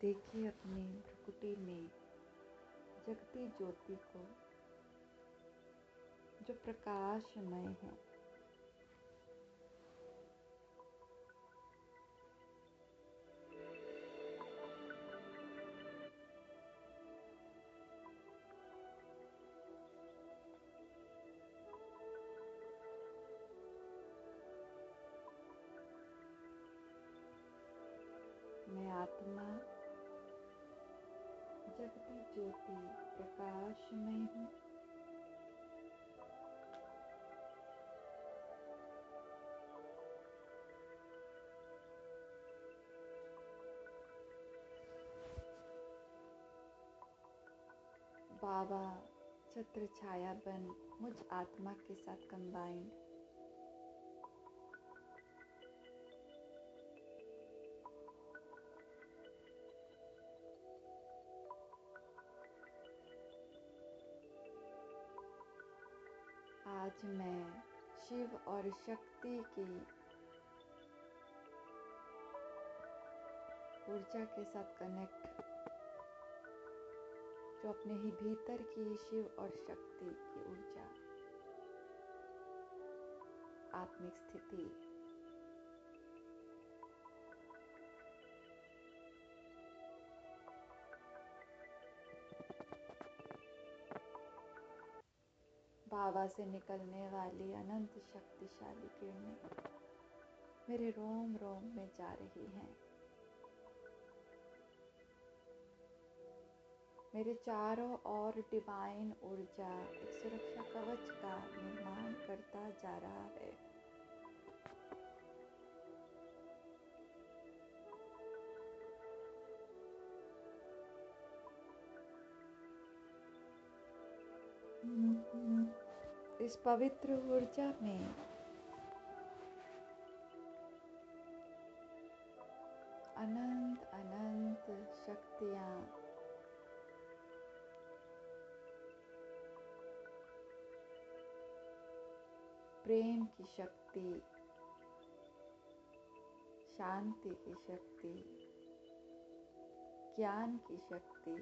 देखिए अपनी भ्रुकुटी में जगती ज्योति को जो प्रकाशमय है। मैं आत्मा जगती ज्योति प्रकाशमय हूँ। बाबा छत्र छाया बन मुझ आत्मा के साथ कंबाइंड। आज मैं शिव और शक्ति की ऊर्जा के साथ कनेक्ट, जो अपने ही भीतर की शिव और शक्ति की ऊर्जा, आत्मिक स्थिति, बाबा से निकलने वाली अनंत शक्तिशाली किरणें मेरे रोम रोम में जा रही हैं। मेरे चारों ओर डिवाइन ऊर्जा एक सुरक्षा कवच का निर्माण करता जा रहा है। इस पवित्र ऊर्जा में अनंत अनंत शक्तियाँ प्रेम की शक्ति, शांति की शक्ति, ज्ञान की शक्ति,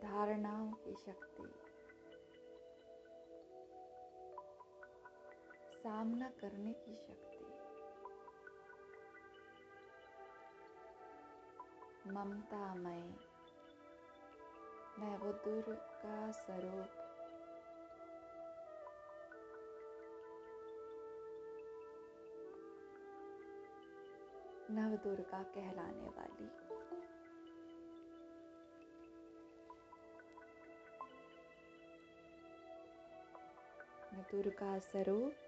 धारणाओं की शक्ति, सामना करने की शक्ति, ममतामय, मैं वो दुर्गा स्वरूप नव दुर्गा कहलाने वाली मैं दुर्गा स्वरूप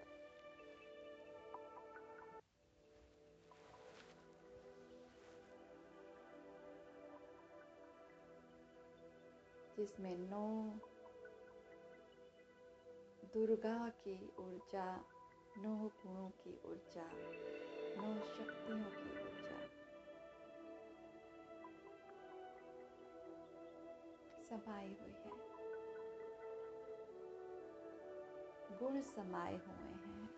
जिसमें 9 दुर्गा की ऊर्जा, 9 गुणों की ऊर्जा, 9 शक्तियों की ऊर्जा समाई हुई है, गुण समाये हुए हैं।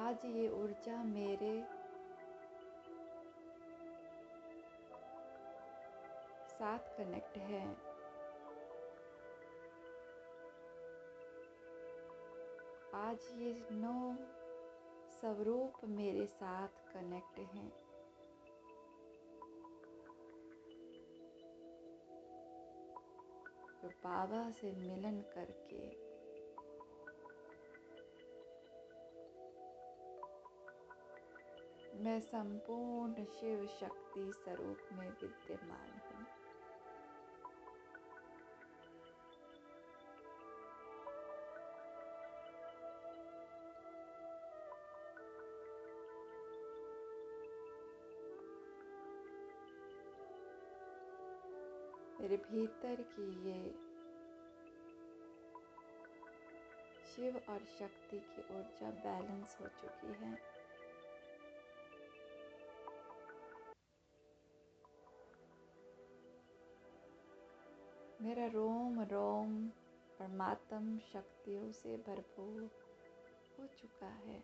आज ये ऊर्जा मेरे साथ कनेक्ट है। आज ये 9 स्वरूप मेरे साथ कनेक्ट हैं। जो बाबा से मिलन करके मैं संपूर्ण शिव शक्ति स्वरूप में विद्यमान हूँ। मेरे भीतर की ये शिव और शक्ति की ऊर्जा बैलेंस हो चुकी है। मेरा रोम रोम परमात्म शक्तियों से भरपूर हो चुका है।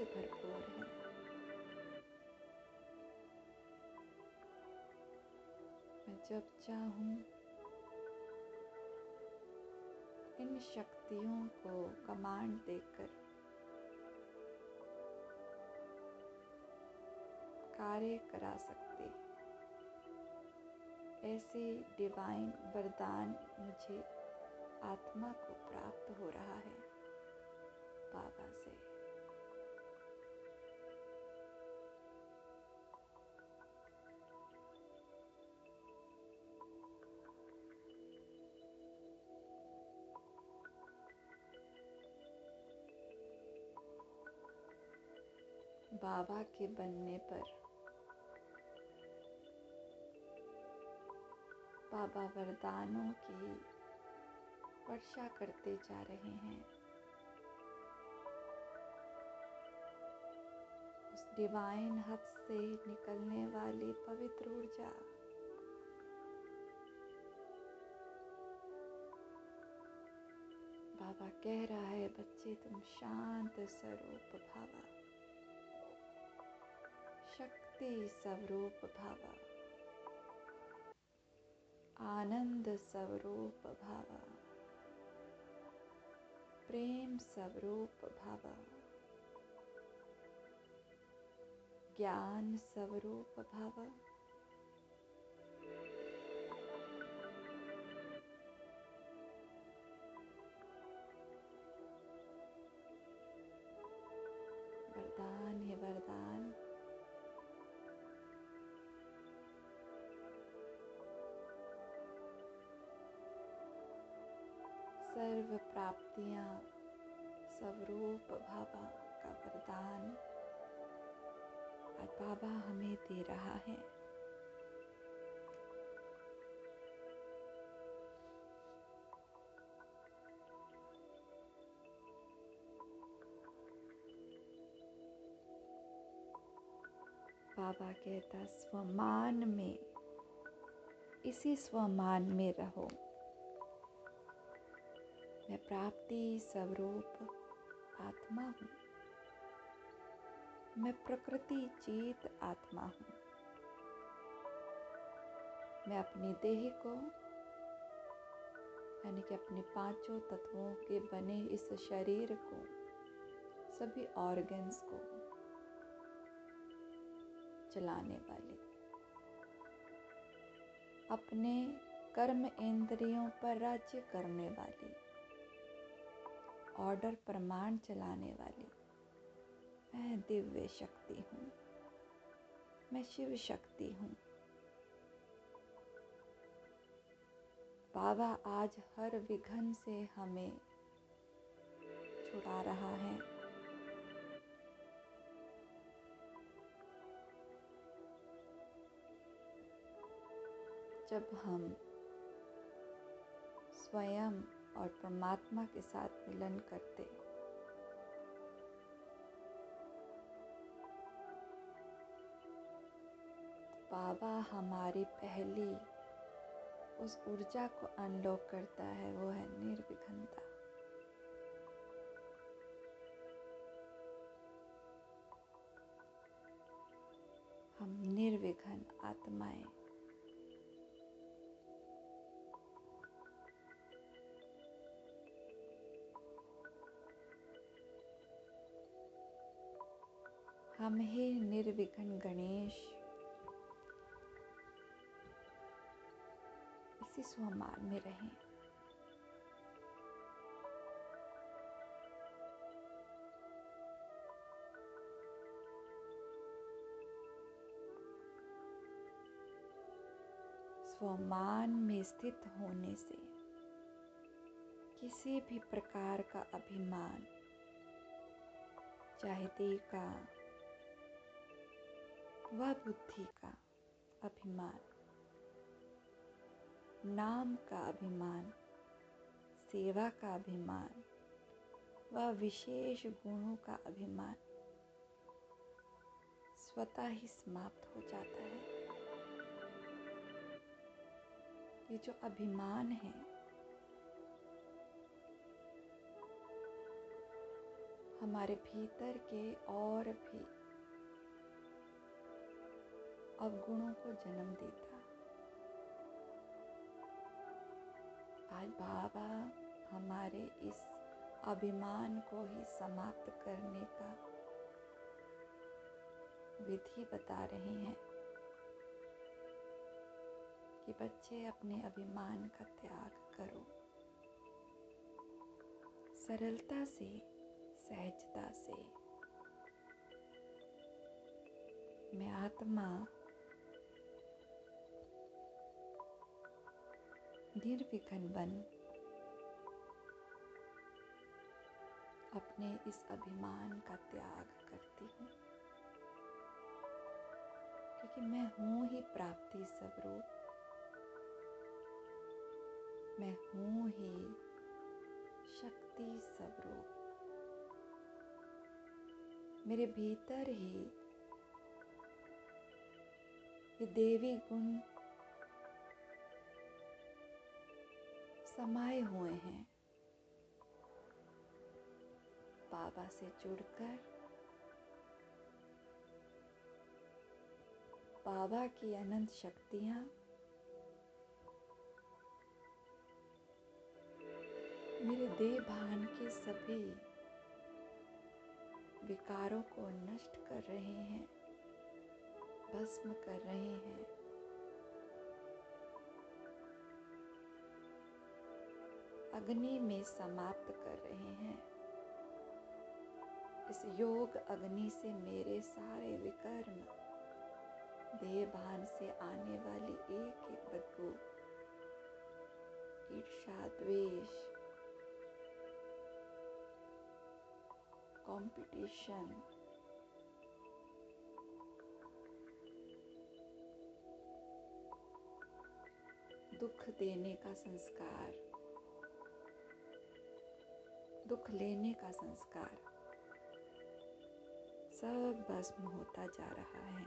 से भरपूर हैं। मैं जब चाहूं इन शक्तियों को कमांड देकर कार्य करा सकते, ऐसे डिवाइन वरदान मुझे आत्मा को प्राप्त हो रहा है बाबा से। बाबा के बनने पर बाबा वरदानों की वर्षा करते जा रहे हैं। उस डिवाइन हद से निकलने वाली पवित्र ऊर्जा बाबा कह रहा है, बच्चे तुम शांत स्वरूप भावा, शक्ति स्वरूप भावा, आनंद स्वरूप भावा, प्रेम स्वरूप भावा, ज्ञान स्वरूप भावा, वरदान है वरदान। सर्व प्राप्तियां स्वरूप बाबा का वरदान आज बाबा हमें दे रहा है। बाबा कहता, स्वमान में, इसी स्वमान में रहो। मैं प्राप्ति स्वरूप आत्मा हूँ, मैं प्रकृति जीत आत्मा हूँ। मैं अपनी देह को यानी कि अपने पांचों तत्वों के बने इस शरीर को, सभी ऑर्गन्स को चलाने वाली, अपने कर्म इंद्रियों पर राज्य करने वाली, ऑर्डर प्रमाण चलाने वाली मैं दिव्य शक्ति हूँ, मैं शिव शक्ति हूँ। बाबा आज हर विघ्न से हमें छुड़ा रहा है। जब हम स्वयं और परमात्मा के साथ मिलन करते, बाबा हमारी पहली उस ऊर्जा को अनलॉक करता है, वो है निर्विघ्नता। हम निर्विघ्न आत्माएं, हम ही निर्विघ्न गणेश इसी स्वमान में रहें। स्वमान में स्थित होने से किसी भी प्रकार का अभिमान, चाहे देह का व बुद्धि का अभिमान, नाम का अभिमान, सेवा का अभिमान व विशेष गुणों का अभिमान स्वतः ही समाप्त हो जाता है। ये जो अभिमान है, हमारे भीतर के और भी अवगुणों को जन्म देता। आज बाबा हमारे इस अभिमान को ही समाप्त करने का विधि बता रहे हैं कि बच्चे अपने अभिमान का त्याग करो, सरलता से, सहजता से। मैं आत्मा निर्विघ्न बन अपने इस अभिमान का त्याग करती हूँ, क्योंकि मैं हूँ ही प्राप्ति स्वरूप, मैं हूँ ही शक्ति स्वरूप। मेरे भीतर ही ये देवी गुण समाये हुए हैं। बाबा से जुड़कर बाबा की अनंत शक्तियाँ मेरे देह भान के सभी विकारों को नष्ट कर रहे हैं, भस्म कर रहे हैं। अग्नि में समाप्त कर रहे हैं। इस योग अग्नि से मेरे सारे विकर्म, देह भान से आने वाली एक एक बदबू, ईर्ष्या, द्वेष, कंपटीशन, दुख देने का संस्कार, दुख लेने का संस्कार सब भस्म होता जा रहा है।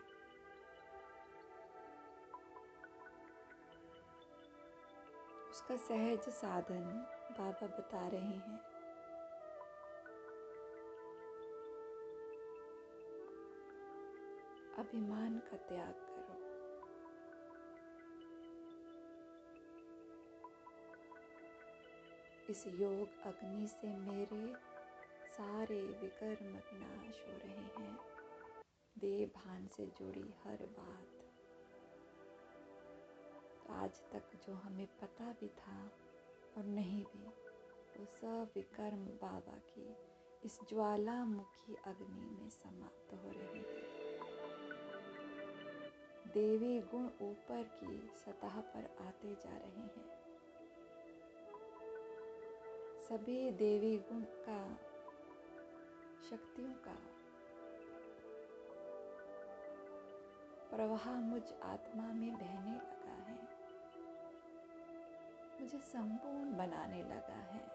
उसका सहज साधन बाबा बता रहे हैं। अभिमान का त्याग करो। इस योग अग्नि से मेरे सारे विकर्म विनाश हो रहे हैं। देह भान से जुड़ी हर बात, आज तक जो हमें पता भी था और नहीं भी, वो सब विकर्म बाबा की इस ज्वालामुखी अग्नि में समाप्त हो रहे हैं। देवी गुण ऊपर की सतह पर आते जा रहे हैं। सभी देवी गुण का, शक्तियों का प्रवाह मुझ आत्मा में बहने लगा है, मुझे संपूर्ण बनाने लगा है।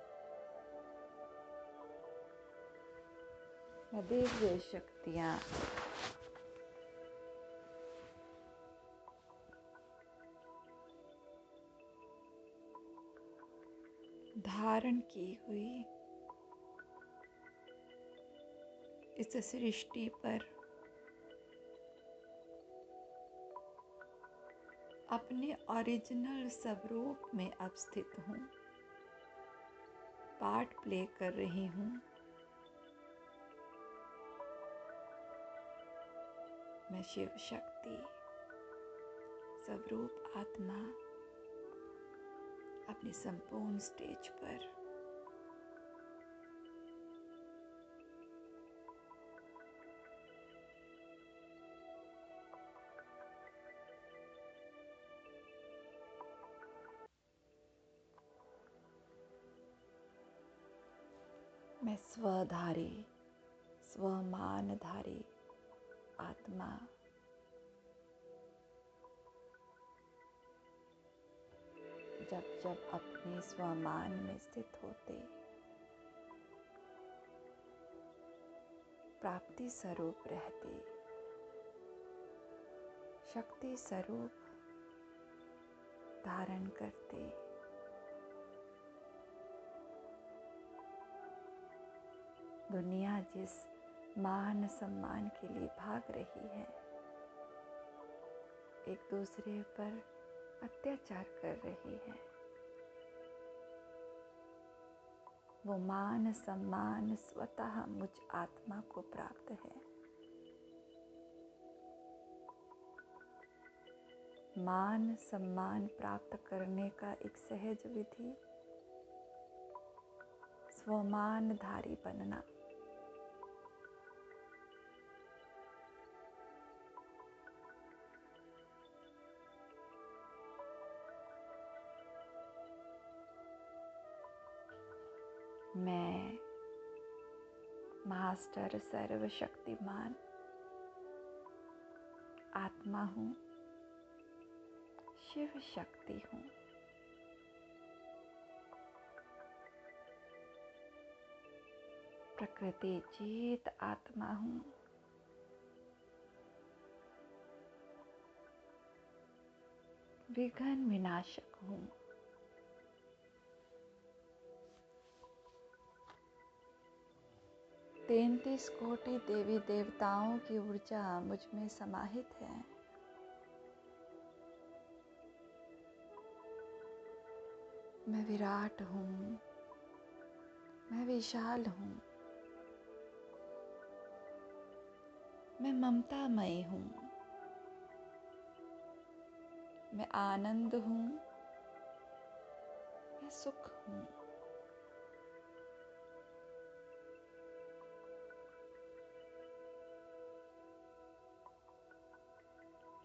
मैं दिव्य शक्तियाँ धारण की हुई इस सृष्टि पर अपने ओरिजिनल स्वरूप में अब स्थित हूँ, पार्ट प्ले कर रही हूँ। मैं शिव शक्ति स्वरूप आत्मा अपनी संपूर्ण स्टेज पर मैं स्वधारी, स्वमानधारी आत्मा जब जब अपने स्वमान में स्थित होते, प्राप्ति स्वरूप रहते, शक्ति स्वरूप धारण करते, दुनिया जिस मान सम्मान के लिए भाग रही है, एक दूसरे पर अत्याचार कर रही है, वो मान सम्मान स्वतः मुझ आत्मा को प्राप्त है। मान सम्मान प्राप्त करने का एक सहज विधि स्वमानधारी बनना। मैं मास्टर सर्वशक्तिमान आत्मा हूँ, शिव शक्ति हूँ। प्रकृति जीत आत्मा हूँ। विघ्न विनाशक हूँ। तैंतीस कोटि देवी देवताओं की ऊर्जा मुझ में समाहित है। मैं विराट हूँ, मैं विशाल हूँ, मैं ममतामयी हूँ, मैं आनंद हूँ, मैं सुख हूँ।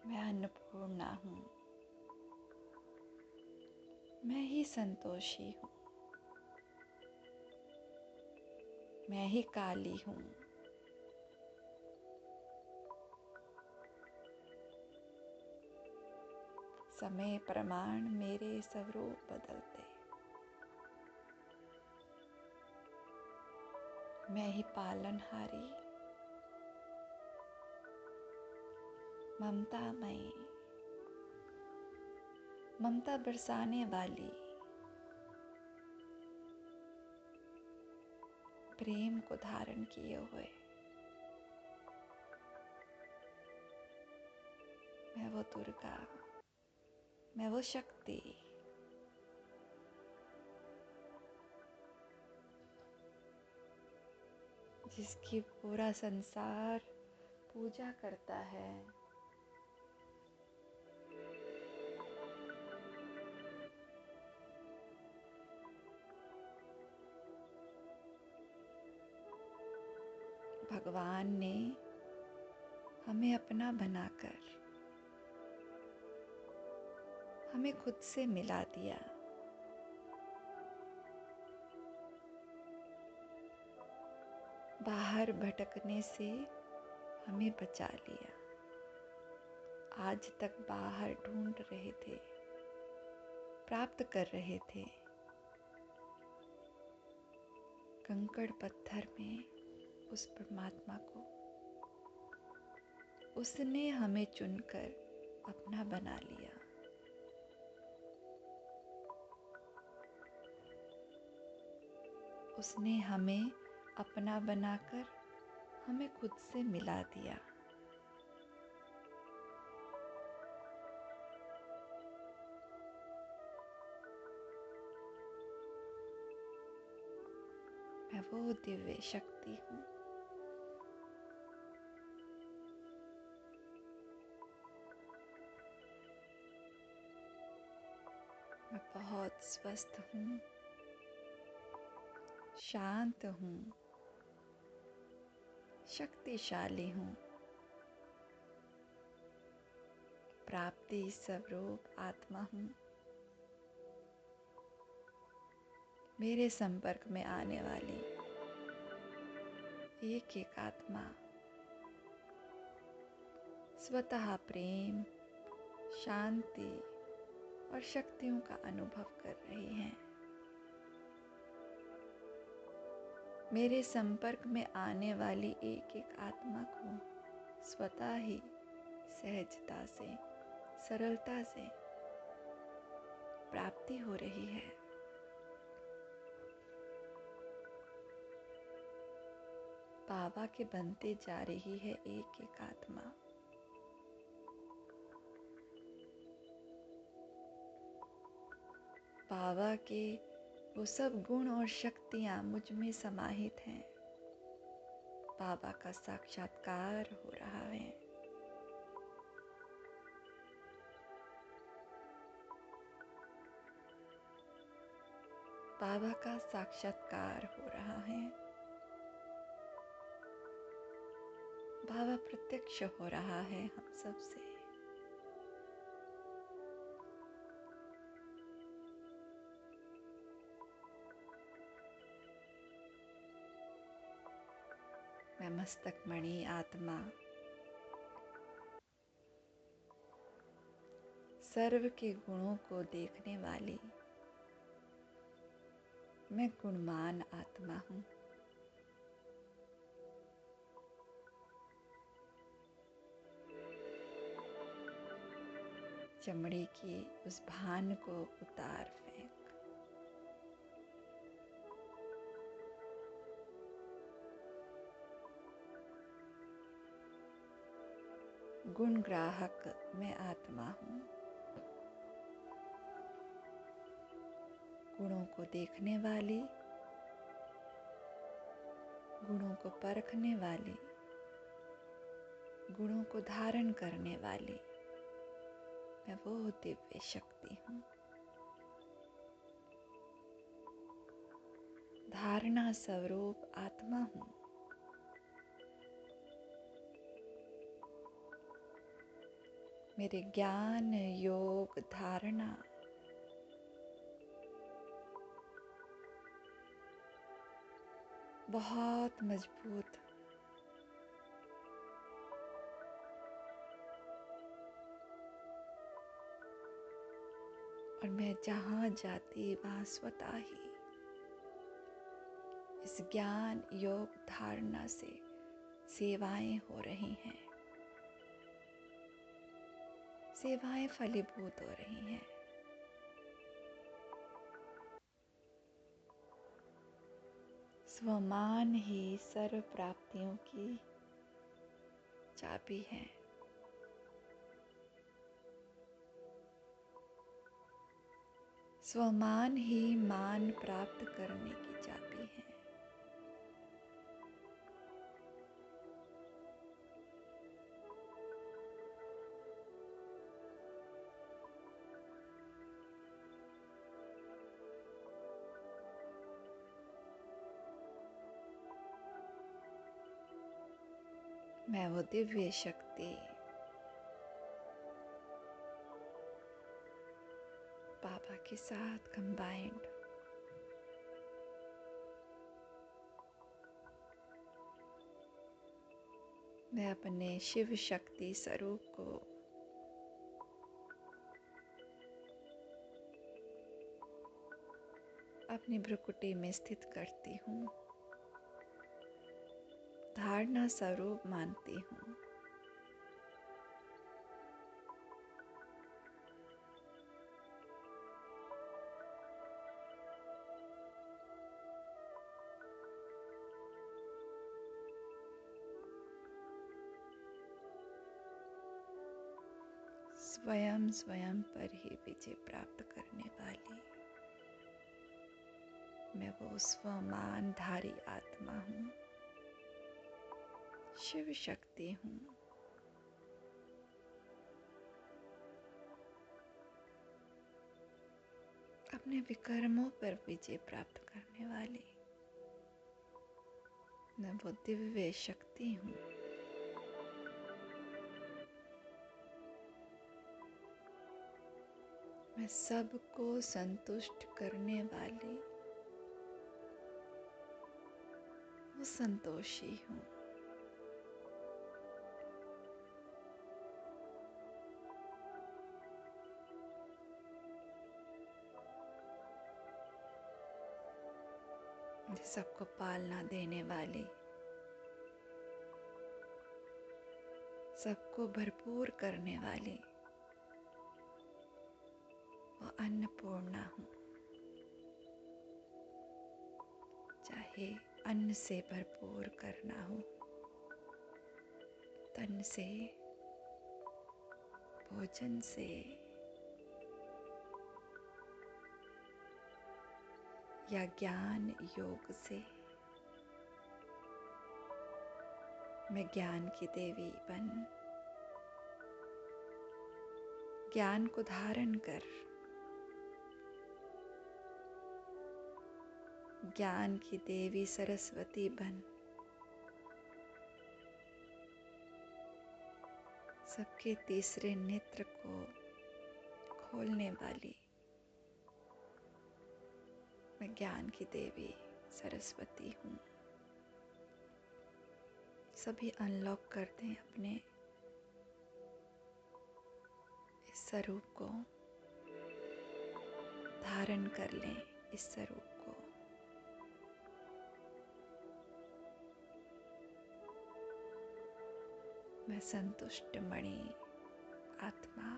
मैं अन्नपूर्णा हूँ, मैं ही संतोषी हूँ, मैं ही काली हूँ। समय प्रमाण मेरे स्वरूप बदलते। मैं ही पालनहारी, ममतामयी, ममता बरसाने वाली, प्रेम को धारण किए हुए। मैं वो दुर्गा, मैं वो शक्ति, जिसकी पूरा संसार पूजा करता है। भगवान ने हमें अपना बनाकर हमें खुद से मिला दिया। बाहर भटकने से हमें बचा लिया। आज तक बाहर ढूंढ रहे थे, प्राप्त कर रहे थे, कंकड़ पत्थर में उस परमात्मा को। उसने हमें चुनकर अपना बना लिया। उसने हमें अपना बनाकर हमें खुद से मिला दिया। मैं वो दिव्य शक्ति हूँ। मैं बहुत स्वस्थ हूँ, शांत हूँ, शक्तिशाली हूँ, प्राप्ति स्वरूप आत्मा हूँ। मेरे संपर्क में आने वाली एक एक आत्मा स्वतः प्रेम, शांति और शक्तियों का अनुभव कर रही हैं। मेरे संपर्क में आने वाली एक एक आत्मा को स्वतः ही सहजता से, सरलता से प्राप्ति हो रही है। बाबा के बनते जा रही है एक एक आत्मा। बाबा के वो सब गुण और शक्तियाँ मुझ में समाहित हैं। बाबा का साक्षात्कार हो रहा है। बाबा का साक्षात्कार हो रहा है। बाबा प्रत्यक्ष हो रहा है हम सब से। मैं मस्तक मणि आत्मा सर्व के गुणों को देखने वाली मैं गुणवान आत्मा हूँ। चमड़ी की उस भान को उतार फेंक। गुण ग्राहक मैं आत्मा हूँ। गुणों को देखने वाली, गुणों को परखने वाली, गुणों को धारण करने वाली मैं वो दिव्य शक्ति हूँ। धारणा स्वरूप आत्मा हूँ। मेरे ज्ञान योग धारणा बहुत मजबूत, और मैं जहाँ जाती वहाँ स्वतः ही इस ज्ञान योग धारणा से सेवाएं हो रही हैं। सेवाएं फलीभूत हो रही हैं। स्वमान ही सर्व प्राप्तियों की चाबी है। स्वमान ही मान प्राप्त करने की चाबी है। मैं वो दिव्य शक्ति बाबा के साथ कंबाइंड, मैं अपने शिव शक्ति स्वरूप को अपनी भ्रुकुटी में स्थित करती हूँ। धारणा स्वरूप मानती हूँ। स्वयं स्वयं पर ही विजय प्राप्त करने वाली मैं वो स्वमानधारी आत्मा हूँ, शिव शक्ति हूँ। अपने विकर्मों पर विजय प्राप्त करने वाली मैं वो दिव्य शक्ति हूँ। मैं सबको संतुष्ट करने वाली वो संतोषी हूँ। सबको पालना देने वाली, सबको भरपूर करने वाली वो अन्नपूर्णा हूँ। चाहे अन्न से भरपूर करना हो, तन से, भोजन से, या ज्ञान योग से, मैं ज्ञान की देवी बन ज्ञान को धारण कर ज्ञान की देवी सरस्वती बन सबके तीसरे नेत्र को खोलने वाली मैं ज्ञान की देवी सरस्वती हूँ। सभी अनलॉक कर दें अपने इस स्वरूप को, धारण कर लें इस स्वरूप को। मैं संतुष्ट मणि आत्मा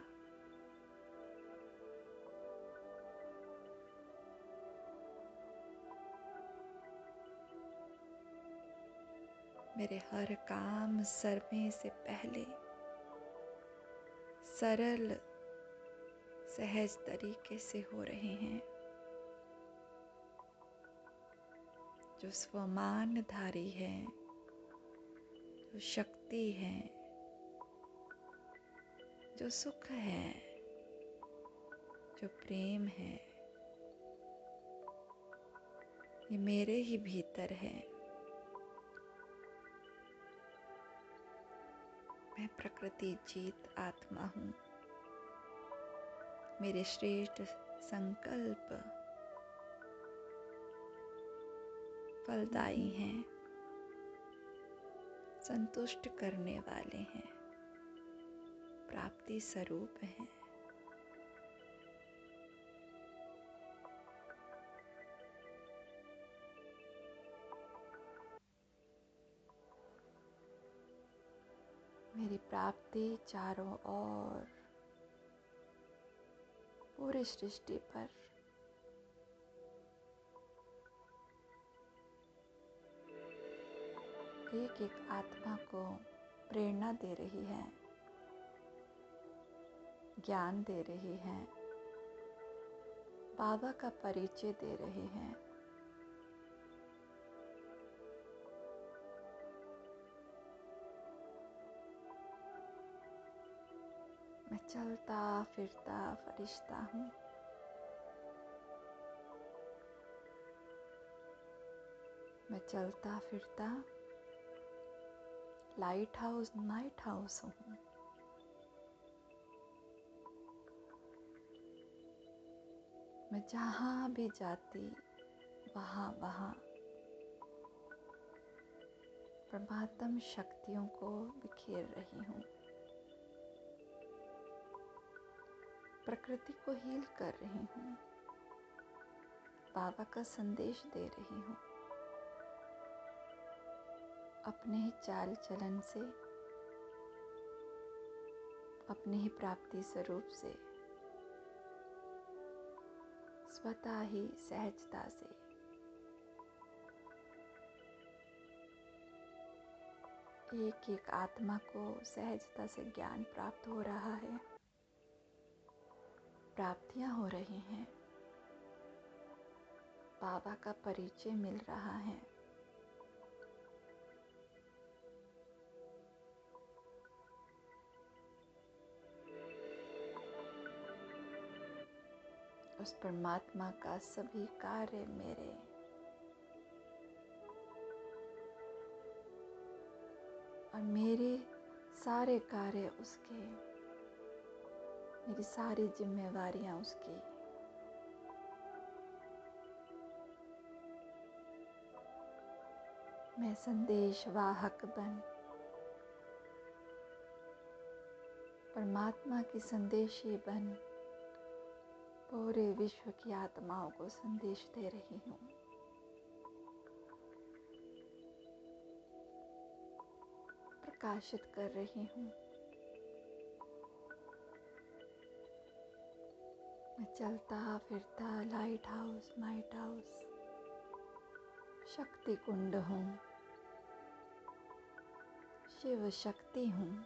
मेरे हर काम समय से पहले सरल सहज तरीके से हो रहे हैं। जो स्वमानधारी है, जो शक्ति है, जो सुख है, जो प्रेम है, ये मेरे ही भीतर है। मैं प्रकृति जीत आत्मा हूँ। मेरे श्रेष्ठ संकल्प फलदायी हैं, संतुष्ट करने वाले हैं, प्राप्ति स्वरूप हैं। मेरी प्राप्ति चारों ओर पूरी सृष्टि पर एक एक आत्मा को प्रेरणा दे रही है, ज्ञान दे रही है, बाबा का परिचय दे रहे हैं। मैं चलता फिरता फरिश्ता हूँ। मैं चलता फिरता लाइट हाउस नाइट हाउस हूँ। मैं जहाँ भी जाती वहाँ परमात्म शक्तियों को बिखेर रही हूँ। प्रकृति को हील कर रही हूँ। बाबा का संदेश दे रही हूँ। अपने ही चाल चलन से, अपने ही प्राप्ति स्वरूप से, स्वतः ही सहजता से एक एक आत्मा को सहजता से ज्ञान प्राप्त हो रहा है, प्राप्तियां हो रही हैं, बाबा का परिचय मिल रहा है। उस परमात्मा का सभी कार्य मेरे और मेरे सारे कार्य उसके, मेरी सारी जिम्मेवारियां उसकी। मैं संदेश वाहक बन परमात्मा की संदेशी बन पूरे विश्व की आत्माओं को संदेश दे रही हूँ। प्रकाशित कर रही हूँ। मैं चलता फिरता लाइट हाउस नाइट हाउस शक्ति कुंड हूँ, शिव शक्ति हूँ।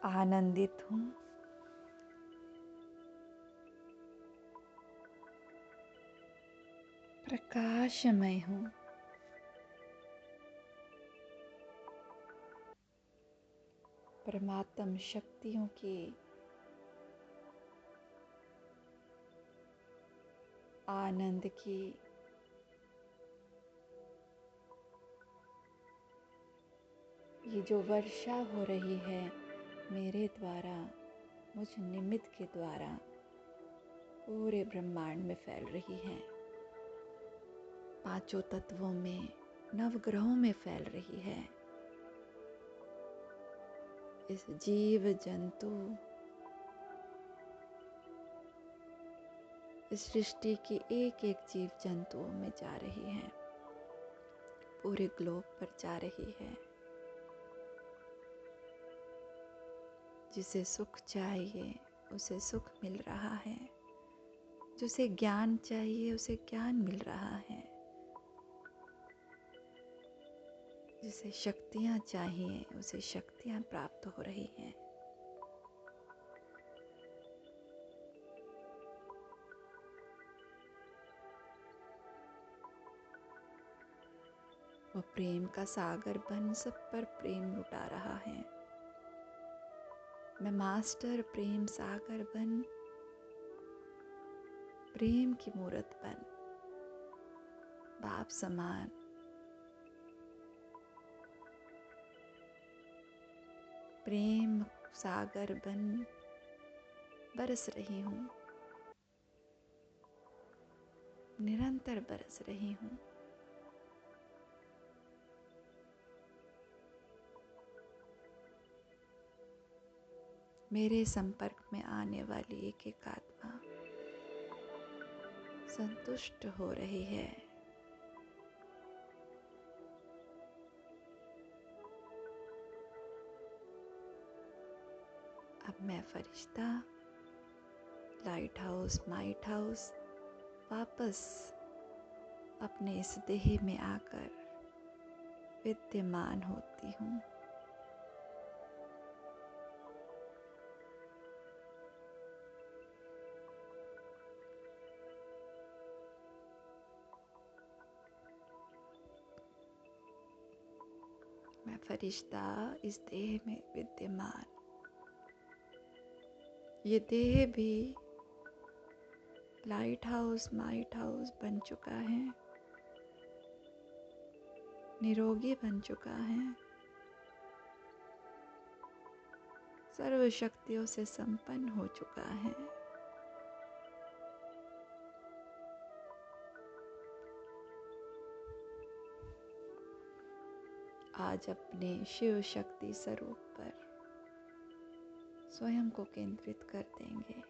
आनंदित हूँ, प्रकाशमय हूँ। परमात्म शक्तियों के आनंद की ये जो वर्षा हो रही है मेरे द्वारा, मुझ निमित्त के द्वारा पूरे ब्रह्मांड में फैल रही है, पांचों तत्वों में, नवग्रहों में फैल रही है। इस जीव जंतु, इस सृष्टि की एक एक जीव जंतुओं में जा रही है, पूरे ग्लोब पर जा रही है। जिसे सुख चाहिए उसे सुख मिल रहा है, जिसे ज्ञान चाहिए उसे ज्ञान मिल रहा है, जिसे शक्तियाँ चाहिए उसे शक्तियाँ प्राप्त हो रही हैं। वो प्रेम का सागर बन सब पर प्रेम लुटा रहा है। मैं मास्टर प्रेम सागर बन, प्रेम की मूरत बन, बाप समान प्रेम सागर बन बरस रही हूँ, निरंतर बरस रही हूँ। मेरे संपर्क में आने वाली एक एक आत्मा संतुष्ट हो रही है। अब मैं फरिश्ता, लाइट हाउस, माइट हाउस वापस अपने इस देह में आकर विद्यमान होती हूँ। मैं फरिश्ता इस देह में विद्यमान, ये देह भी लाइट हाउस, माइट हाउस बन चुका है, निरोगी बन चुका है, सर्व शक्तियों से संपन्न हो चुका है। आज अपने शिव शक्ति स्वरूप पर स्वयं को केंद्रित कर देंगे,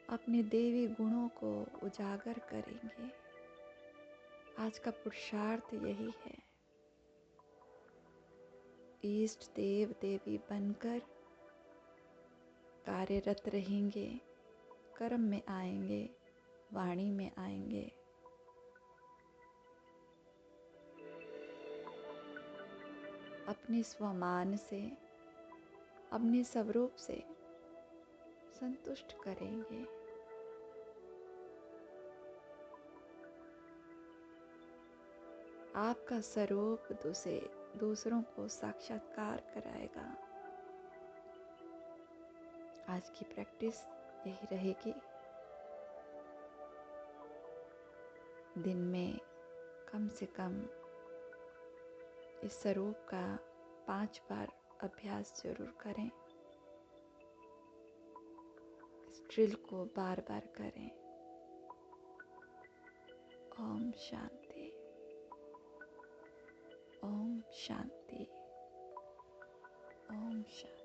अपने देवी गुणों को उजागर करेंगे। आज का पुरुषार्थ यही है, इष्ट देव देवी बनकर कार्यरत रहेंगे, कर्म में आएंगे, वाणी में आएंगे। अपने स्वमान से, अपने स्वरूप से संतुष्ट करेंगे। आपका स्वरूप दूसरों को साक्षात्कार कराएगा। आज की प्रैक्टिस यही रहेगी, दिन में कम से कम इस स्वरूप का 5 बार अभ्यास जरूर करें। इस ड्रिल को बार बार करें। ओम शांति, ओम शांति, ओम शांति।